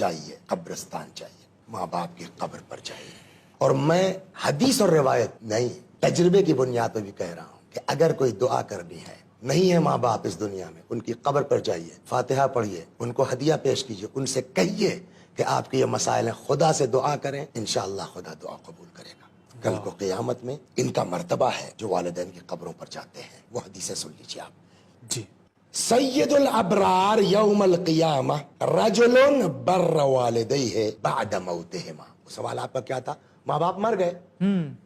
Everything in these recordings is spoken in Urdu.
جائیے, قبرستان جائیے, ماں باپ کی قبر پر جائیے. اور میں حدیث اور روایت نہیں, تجربے کی بنیاد پہ بھی کہہ رہا ہوں کہ اگر کوئی دعا کرنی ہے, نہیں ہے ماں باپ اس دنیا میں, ان کی قبر پر جائیے, فاتحہ پڑھیے, ان کو ہدیہ پیش کیجیے, ان سے کہیے کہ آپ کے یہ مسائل ہیں, خدا سے دعا کریں, انشاءاللہ خدا دعا قبول کرے گا. کل کو قیامت میں ان کا مرتبہ ہے جو والدین کی قبروں پر جاتے ہیں. وہ حدیثیں سن لیجیے آپ. جی. سید الابرار یوم القیامہ رجل بر والدیہ بعد موتہما. سوال آپ کا کیا تھا؟ ماں باپ مر گئے,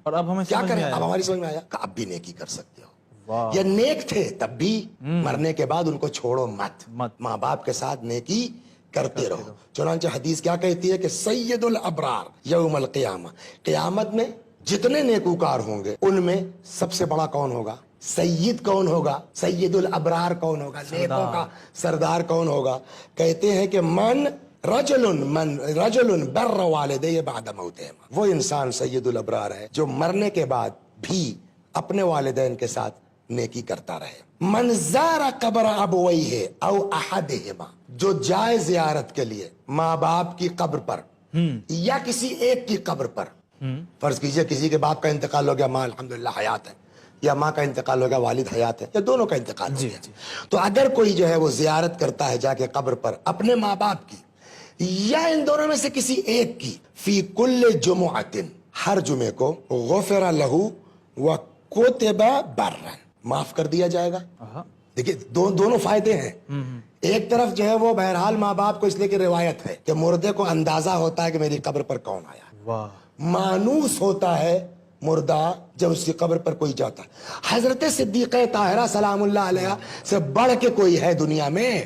اور اب ہمیں کیا سمجھ کریں؟ میں آیا. اب ہماری سمجھ میں آیا کہ اب بھی نیکی کر سکتے ہو. واہ. یہ نیک تھے تب بھی, مرنے کے بعد ان کو چھوڑو مت, ماں باپ کے ساتھ نیکی کرتے رہو. چنانچہ حدیث کیا کہتی ہے کہ سید الابرار یوم القیامہ, قیامت میں جتنے نیکوکار ہوں گے ان میں سب سے بڑا کون ہوگا؟ سید کون ہوگا؟ سید الابرار کون ہوگا؟ نیکوں کا سردار کون ہوگا؟ کہتے ہیں کہ من رجل بر والدیہ بعد موتہما. وہ انسان سید الابرار ہے جو مرنے کے بعد بھی اپنے والدین کے ساتھ نیکی کرتا رہے. من زار قبر ابویہ او احدہما, جو جائے زیارت کے لیے ماں باپ کی قبر پر یا کسی ایک کی قبر پر. فرض کیجئے کسی کے باپ کا انتقال ہو گیا, ماں الحمدللہ حیات ہے, یا ماں کا انتقال ہو گیا, والد حیات ہے, یا دونوں کا انتقال ہو گیا. تو اگر کوئی جو ہے وہ زیارت کرتا ہے جا کے قبر پر اپنے ماں باپ کی یا ان دونوں میں سے کسی ایک کی, فی کل جمعۃ, ہر جمعے کو, غفر لہ وکتب برا, معاف کر دیا جائے گا. دیکھیے دونوں فائدے ہیں. ایک طرف جو ہے وہ بہرحال ماں باپ کو اس لیے کہ روایت ہے کہ مردے کو اندازہ ہوتا ہے کہ میری قبر پر کون آیا. واہ. مانوس ہوتا ہے مردہ جب اس کی قبر پر کوئی جاتا ہے. حضرت صدیقہ طاہرہ سلام اللہ علیہ سے بڑھ کے کوئی ہے دنیا میں؟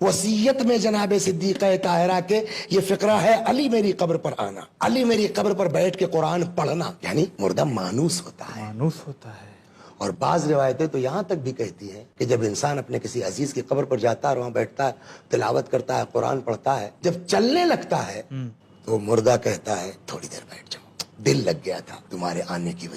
وصیت میں جناب صدیقہ طاہرہ کے یہ فقرہ ہے, علی میری قبر پر آنا, علی میری قبر پر بیٹھ کے قرآن پڑھنا. یعنی مردہ مانوس ہوتا ہے. مانوس ہوتا ہے. اور بعض روایتیں تو یہاں تک بھی کہتی ہیں کہ جب انسان اپنے کسی عزیز کی قبر پر جاتا ہے اور وہاں بیٹھتا ہے, تلاوت کرتا ہے, قرآن پڑھتا ہے, جب چلنے لگتا ہے تو مردہ کہتا ہے تھوڑی دیر بیٹھ جاؤ, دل لگ گیا تھا تمہارے آنے کی وجہ